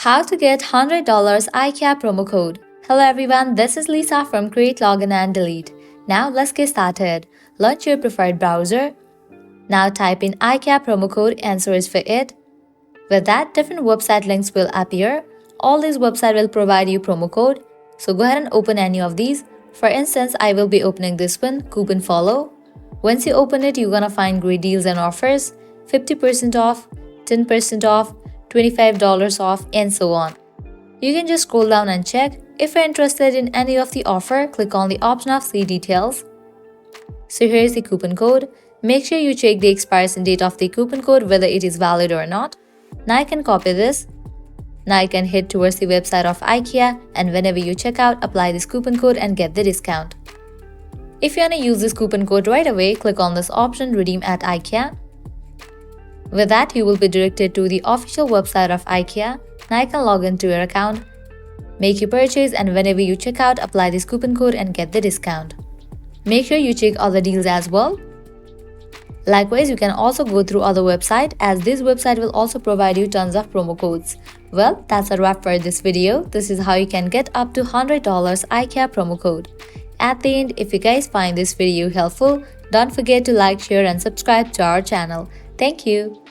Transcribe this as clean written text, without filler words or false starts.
How to get $100 IKEA promo code. Hello everyone, this is Lisa from Create, Login and Delete. Now let's get started. Launch your preferred browser. Now type in IKEA promo code and search for it. With that, different website links will appear. All these websites will provide you promo code. So go ahead and open any of these. For instance, I will be opening this one, Coupon Follow. Once you open it, you're gonna find great deals and offers, 50% off, 10% off, $25 off, and so on. You can just scroll down and check. If you're interested in any of the offer, click on the option of see details. So here's the coupon code. Make sure you check the expiration date of the coupon code, whether it is valid or not. Now you can copy this. Now you can head towards the website of IKEA, and whenever you check out, apply this coupon code and get the discount. If you want to use this coupon code right away, click on this option, Redeem at IKEA. With that, you will be directed to the official website of IKEA. Now you can log into your account, make your purchase, and whenever you check out, apply this coupon code and get the discount. Make sure you check other deals as well. Likewise, you can also go through other websites, as this website will also provide you tons of promo codes. Well, that's a wrap for this video. This is how you can get up to $100 IKEA promo code. At the end, if you guys find this video helpful, don't forget to like, share and subscribe to our channel. Thank you.